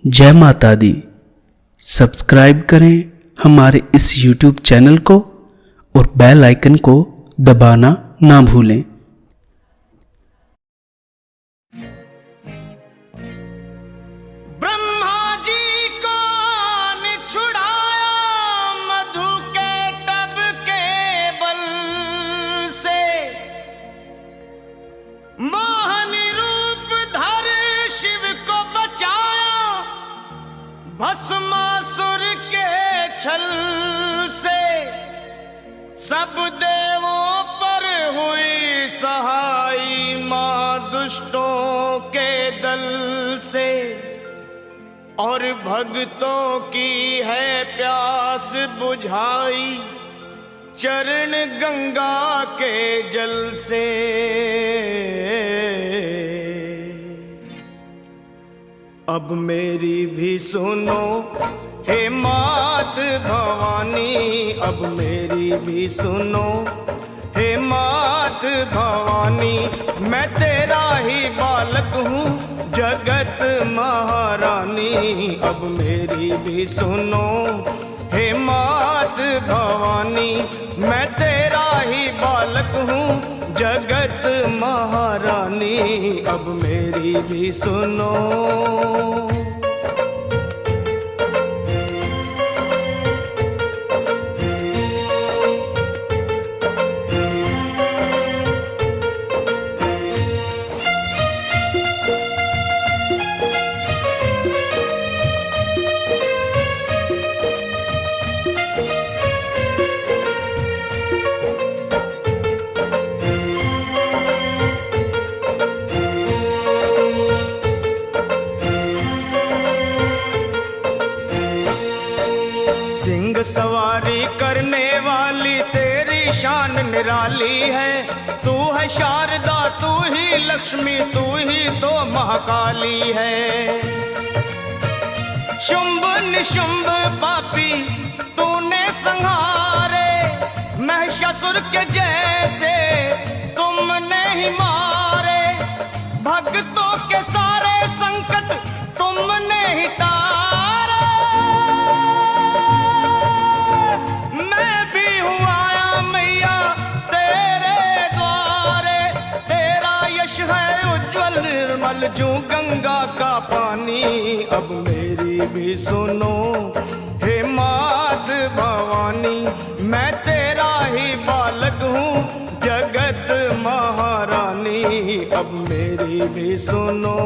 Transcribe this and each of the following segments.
जय माता दी। सब्सक्राइब करें हमारे इस YouTube चैनल को और बेल आइकन को दबाना ना भूलें। ब्रह्मा जी को छुड़ाया मधु के टब के बल से, मोहनी रूप धर शिव को बचाया भस्मासुर के छल से। सब देवों पर हुई सहाई मां दुष्टों के दल से, और भक्तों की है प्यास बुझाई चरण गंगा के जल से। अब मेरी भी सुनो हे मात भवानी, अब मेरी भी सुनो हे मात भवानी। मैं तेरा ही बालक हूँ जगत महारानी, अब मेरी भी सुनो हे मात भवानी। मैं तेरा ही बालक हूँ जगत महारानी, अब मेरी भी सुनो। सिंह सवारी करने वाली तेरी शान निराली है। तू है शारदा, तू ही लक्ष्मी, तू ही तो महाकाली है। शुंभ निशुंभ पापी तूने संहारे, महिषासुर के जैसे तुमने ही मारे। भक्तों के सारे संकट तुमने ही टारे। मैं भी हूँ आया मैया तेरे द्वारे, तेरा यश है उज्जवल निर्मल जो गंगा का पानी। अब मेरी भी सुनो हे मात भवानी, मैं तेरा ही बालक हूँ जगत महारानी, अब मेरी भी सुनो।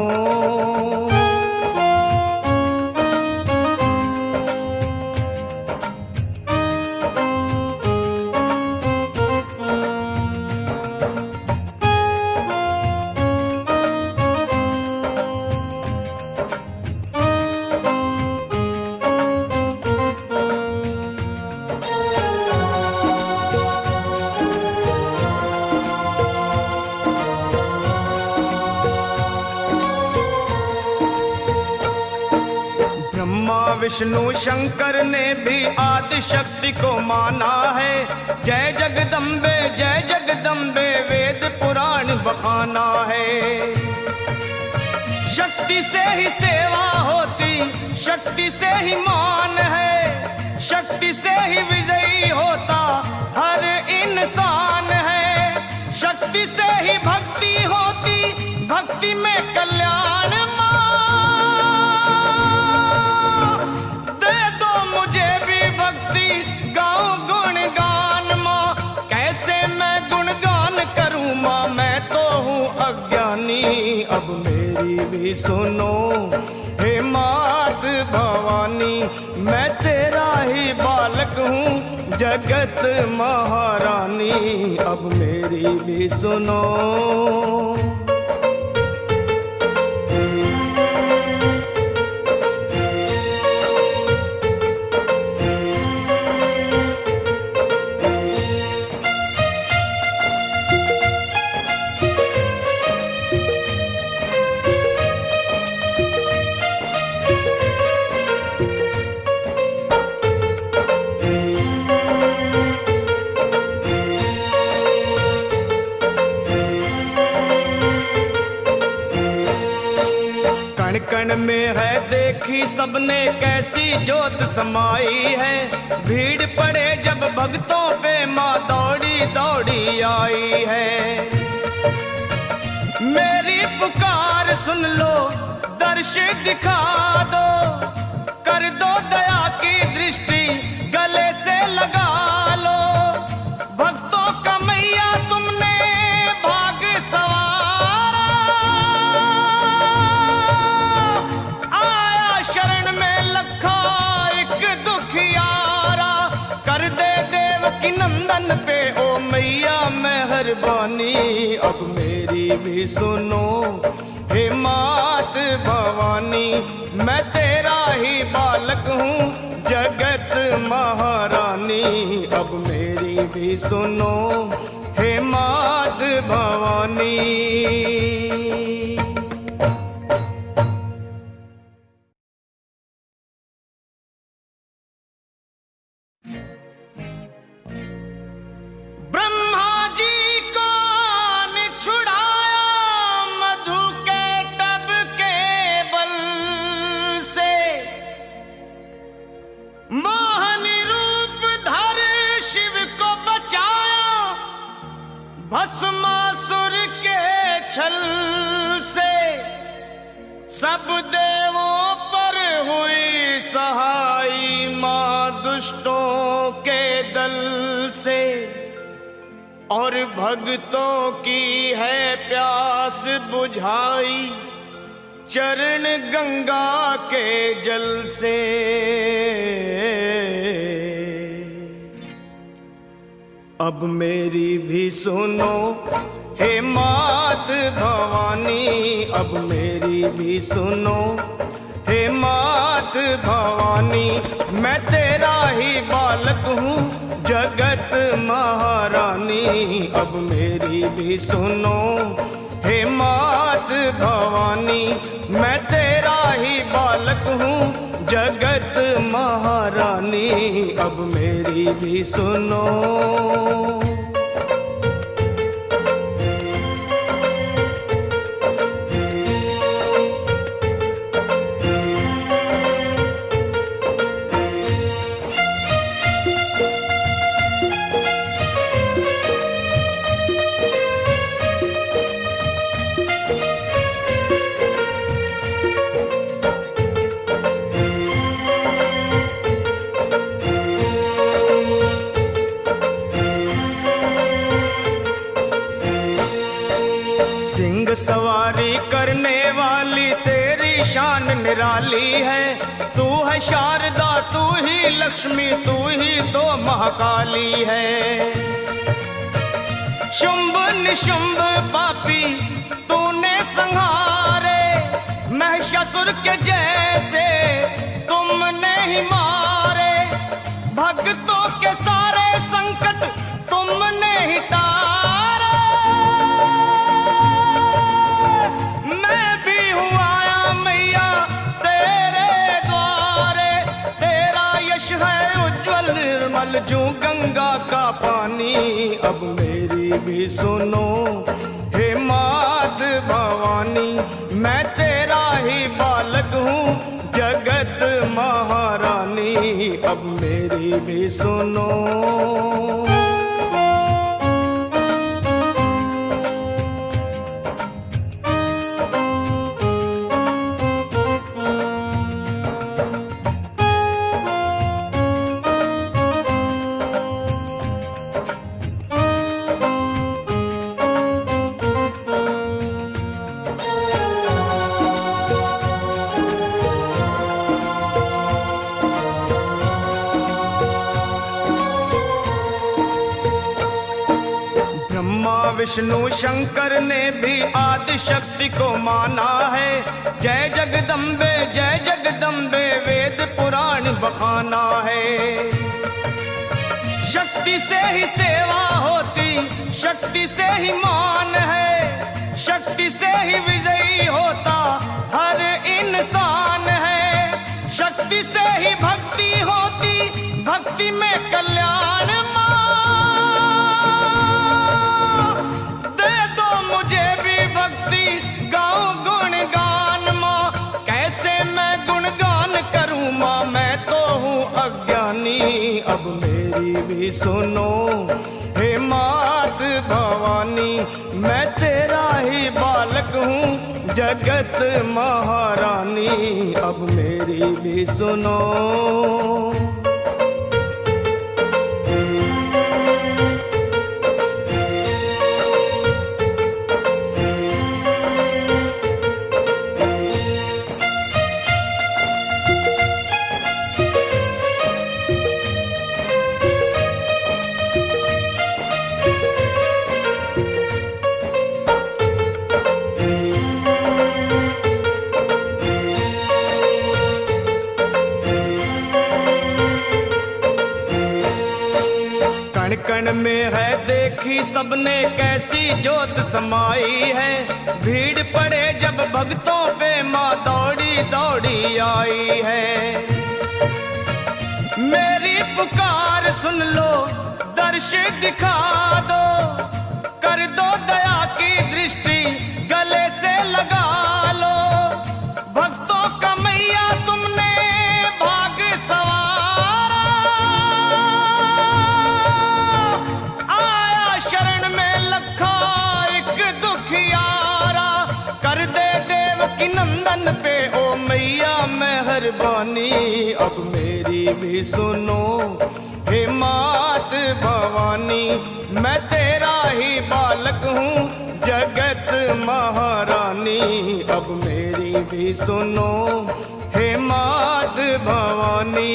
विष्णु शंकर ने भी आदि शक्ति को माना है। जय जगदम्बे वेद पुराण बखाना है। शक्ति से ही सेवा होती, शक्ति से ही मान है, शक्ति से ही विजयी होता हर इंसान है। शक्ति से ही भक्ति होती, भक्ति में कल्याण। अब मेरी भी सुनो हे मात भवानी, मैं तेरा ही बालक हूँ जगत महारानी, अब मेरी भी सुनो। में है देखी सबने कैसी जोत समाई है। भीड़ पड़े जब भक्तों पे माँ दौड़ी दौड़ी आई है। मेरी पुकार सुन लो, दर्श दिखा दो, कर दो दया की दृष्टि गले से लगा लो। भक्तों का मैया तुमने भाग सवारा, आया शरण में लखा एक दुखियारा। कर दे देवकी नंदन पे ओ मैया मेहरबानी, अब मेरी भी सुनो हे मात भवानी। मैं तेरा ही बालक हूँ जगत महारानी, अब मेरी भी सुनो हे मात भवानी। ब्रह्मा जी को छुड़ाया मधु के टब के बल से, मोहनी रूप धर शिव को बचाया भस्मासुर के छल से। सब देवों पर हुई सहाई मां दुष्टों के दल से, और भक्तों की है प्यास बुझाई चरण गंगा के जल से। अब मेरी भी सुनो हे मात भवानी, अब मेरी भी सुनो हे मात भवानी। मैं तेरा ही बालक हूँ जगत महारानी, अब मेरी भी सुनो हे मात भवानी। मैं तेरा ही बालक हूँ जगत महारानी, अब मेरी भी सुनो। सिंह सवारी करने वाली तेरी शान निराली है। तू है शारदा, तू ही लक्ष्मी, तू ही तो महाकाली है। शुंभ निशुंभ पापी तूने संहारे, महिषासुर के जैसे तुमने ही मारे। भक्तों के सारे संकट तुमने ही तारे। मैं भी हूँ आया मैया तेरे द्वारे, तेरा यश है उज्जवल निर्मल जो गंगा का पानी। अब मेरी भी सुनो हे मात भवानी, मैं तेरा ही बालक हूँ जगत महारानी, अब मेरी भी सुनो। विष्णु शंकर ने भी आदि शक्ति को माना है। जय जगदम्बे वेद पुराण बखाना है। शक्ति से ही सेवा होती, शक्ति से ही मान है, शक्ति से ही विजयी होता हर इंसान है। शक्ति से ही भक्ति होती, भक्ति में कल्याण। मुझे भी भक्ति गाऊं गुणगान माँ, कैसे भी सुनो। हे मात भवानी मैं तेरा ही बालक हूँ, जगत महारानी अब मेरी भी सुनो। कण कण में है देखी सबने कैसी जोत समाई है, भीड़ पड़े जब भक्तों पे माँ दौड़ी दौड़ी आई है। मेरी पुकार सुन लो, दर्श दिखा दो, कर दो दया की दृष्टि गले से लगा लो। भक्तों का मैया तुमने भाग सवारा, आया शरण में लखा एक दुखियारा। कर दे देवकी नंदन पे ओ मैया मेहरबानी अब मेरी भी सुनो। हे मात भवानी मैं तेरा ही बालक हूँ, जगत महारानी अब मेरी भी सुनो। हे मात भवानी।